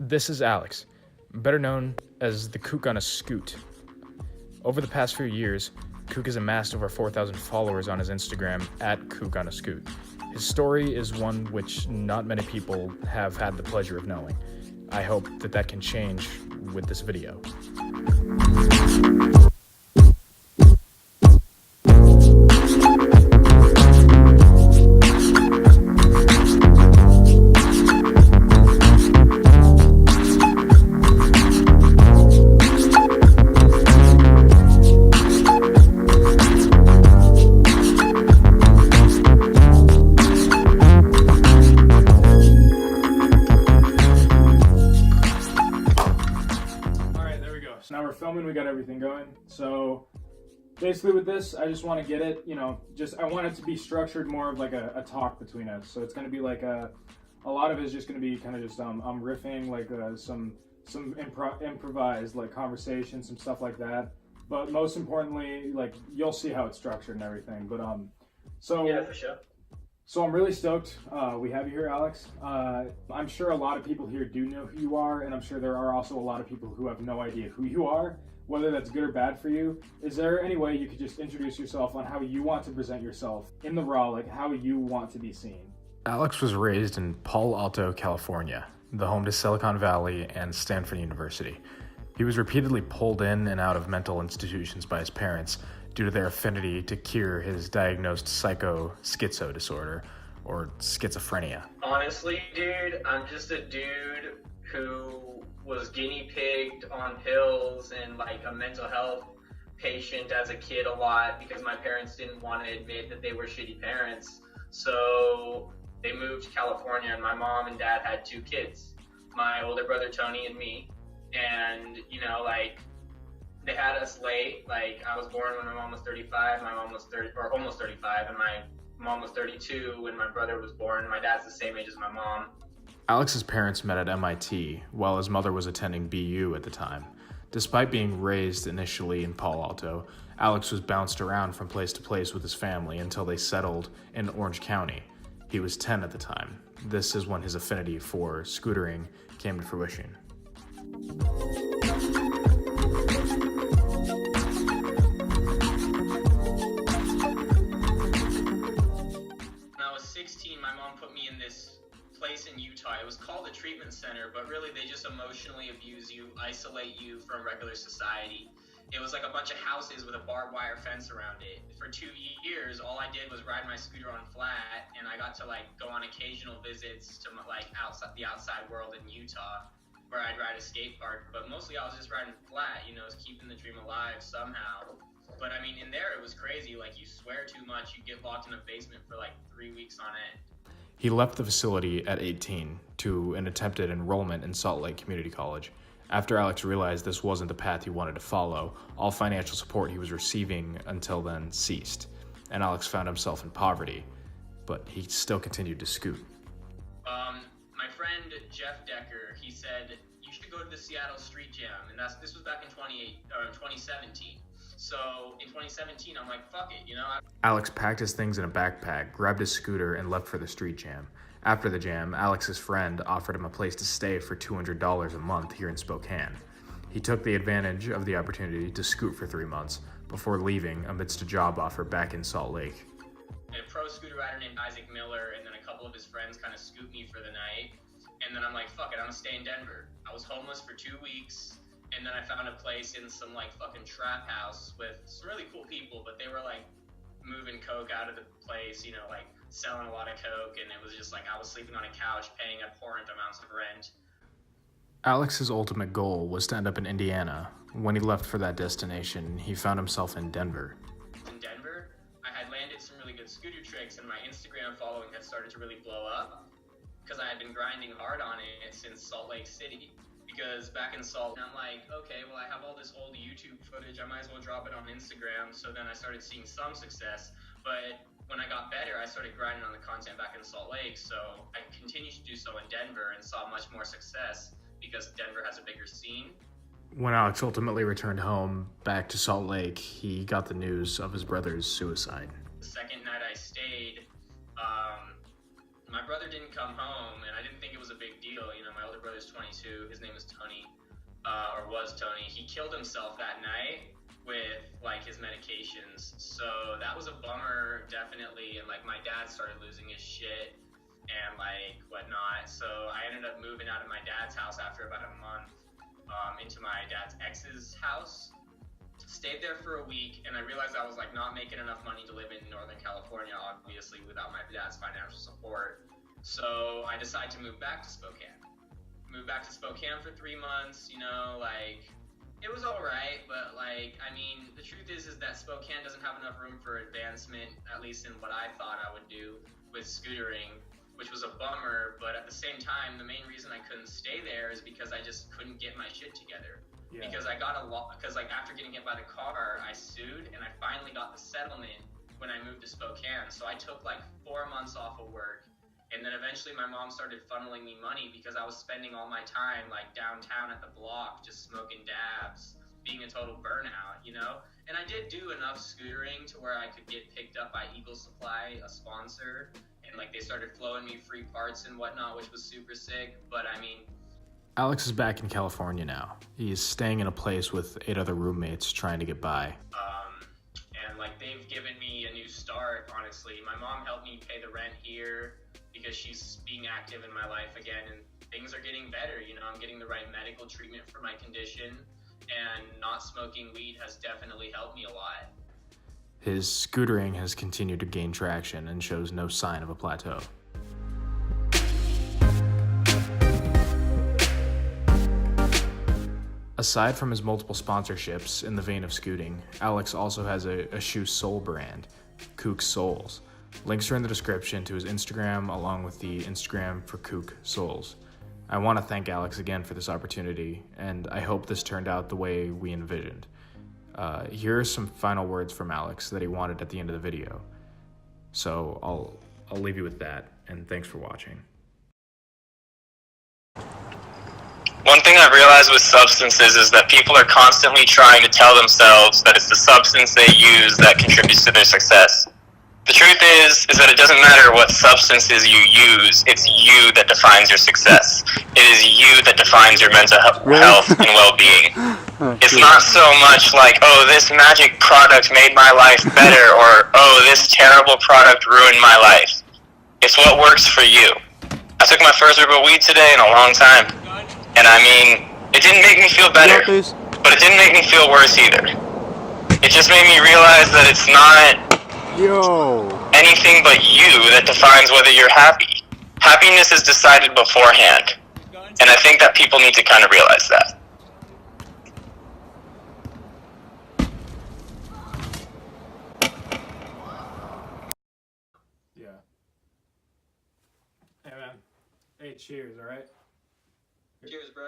This is Alex, better known as the Kook on a Scoot. Over the past few years, Kook has amassed over 4,000 followers on his Instagram at Kook on a Scoot. His story is one which not many people have had the pleasure of knowing. I hope that can change with this video. So now we're filming, we got everything going. So basically with this, I just want to get it, I want it to be structured more of like a talk between us. So it's going to be like a lot of it is just going to be kind of just I'm riffing, like some improvised like conversation, some stuff like that. But most importantly, like you'll see how it's structured and everything. But yeah, for sure. So I'm really stoked we have you here, Alex. I'm sure a lot of people here do know who you are, and I'm sure there are also a lot of people who have no idea who you are, whether that's good or bad for you. Is there any way you could just introduce yourself on how you want to present yourself in the raw, like how you want to be seen? Alex was raised in Palo Alto, California, the home to Silicon Valley and Stanford University. He was repeatedly pulled in and out of mental institutions by his parents due to their affinity to cure his diagnosed schizo disorder, or schizophrenia. Honestly, dude, I'm just a dude who was guinea pigged on pills and like a mental health patient as a kid a lot because my parents didn't want to admit that they were shitty parents. So they moved to California, and my mom and dad had 2 kids, my older brother Tony and me. And they had us late. Like, I was born when my mom was 35, my mom was 30, or almost 35, and my mom was 32 when my brother was born. My dad's the same age as my mom. Alex's parents met at MIT, while his mother was attending BU at the time. Despite being raised initially in Palo Alto, Alex was bounced around from place to place with his family until they settled in Orange County. He was 10 at the time. This is when his affinity for scootering came to fruition. Place in Utah. It was called a treatment center, but really they just emotionally abuse you, isolate you from regular society. It was like a bunch of houses with a barbed wire fence around it. For 2 years, all I did was ride my scooter on flat, and I got to go on occasional visits to the outside world in Utah, where I'd ride a skate park. But mostly I was just riding flat, keeping the dream alive somehow. But I mean, in there it was crazy. Like, you swear too much, you get locked in a basement for 3 weeks on end. He left the facility at 18 to an attempted enrollment in Salt Lake Community College. After Alex realized this wasn't the path he wanted to follow, all financial support he was receiving until then ceased, and Alex found himself in poverty, but he still continued to scoot. My friend Jeff Decker, he said, you should go to the Seattle Street Jam, and this was back in 2017. So in 2017, I'm like, fuck it, Alex packed his things in a backpack, grabbed his scooter, and left for the street jam. After the jam, Alex's friend offered him a place to stay for $200 a month here in Spokane. He took the advantage of the opportunity to scoot for 3 months before leaving amidst a job offer back in Salt Lake. A pro scooter rider named Isaac Miller and then a couple of his friends kind of scooped me for the night. And then I'm like, fuck it, I'm gonna stay in Denver. I was homeless for 2 weeks. And then I found a place in some fucking trap house with some really cool people, but they were moving coke out of the place, selling a lot of coke, and it was just I was sleeping on a couch paying abhorrent amounts of rent. Alex's ultimate goal was to end up in Indiana. When he left for that destination, he found himself in Denver. In Denver, I had landed some really good scooter tricks, and my Instagram following had started to really blow up because I had been grinding hard on it since Salt Lake City. Because back in Salt, I'm like, okay, well, I have all this old YouTube footage, I might as well drop it on Instagram. So then I started seeing some success, but when I got better, I started grinding on the content back in Salt Lake. So I continued to do so in Denver and saw much more success because Denver has a bigger scene. When Alex ultimately returned home back to Salt Lake, he got the news of his brother's suicide. The second night I stayed, my brother didn't come home, and I didn't think it was a big deal. You know, my older brother's 22. His name is Tony, or was Tony. He killed himself that night with like his medications. So that was a bummer, definitely. And like my dad started losing his shit and like whatnot. So I ended up moving out of my dad's house after about a month into my dad's ex's house. Stayed there for a week, and I realized I was like not making enough money to live in Northern California, obviously, without my dad's financial support. So I decided to move back to Spokane. Moved back to Spokane for 3 months, you know, like it was all right, but like, I mean, the truth is that Spokane doesn't have enough room for advancement, at least in what I thought I would do with scootering, which was a bummer. But at the same time, the main reason I couldn't stay there is because I just couldn't get my shit together. Yeah. Because I got because like after getting hit by the car, I sued, and I finally got the settlement when I moved to Spokane. So I took like 4 months off of work, and then eventually my mom started funneling me money because I was spending all my time like downtown at the block just smoking dabs, being a total burnout, you know. And I did do enough scootering to where I could get picked up by Eagle Supply, a sponsor, and like they started flowing me free parts and whatnot, which was super sick. But I mean, Alex is back in California now. He's staying in a place with 8 other roommates trying to get by. And like they've given me a new start, honestly. My mom helped me pay the rent here because she's being active in my life again, and things are getting better. You know, I'm getting the right medical treatment for my condition, and not smoking weed has definitely helped me a lot. His scootering has continued to gain traction and shows no sign of a plateau. Aside from his multiple sponsorships in the vein of scooting, Alex also has a shoe sole brand, Kook Soles. Links are in the description to his Instagram along with the Instagram for Kook Soles. I want to thank Alex again for this opportunity, and I hope this turned out the way we envisioned. Here are some final words from Alex that he wanted at the end of the video. So I'll leave you with that, and thanks for watching. One thing I've realized with substances is that people are constantly trying to tell themselves that it's the substance they use that contributes to their success. The truth is that it doesn't matter what substances you use, it's you that defines your success. It is you that defines your mental health and well-being. It's not so much like, oh, this magic product made my life better, or oh, this terrible product ruined my life. It's what works for you. I took my first rip of weed today in a long time. And I mean, it didn't make me feel better, but it didn't make me feel worse either. It just made me realize that it's not anything but you that defines whether you're happy. Happiness is decided beforehand, and I think that people need to kind of realize that. Yeah. Hey, man. Hey, cheers, all right? Cheers, bro.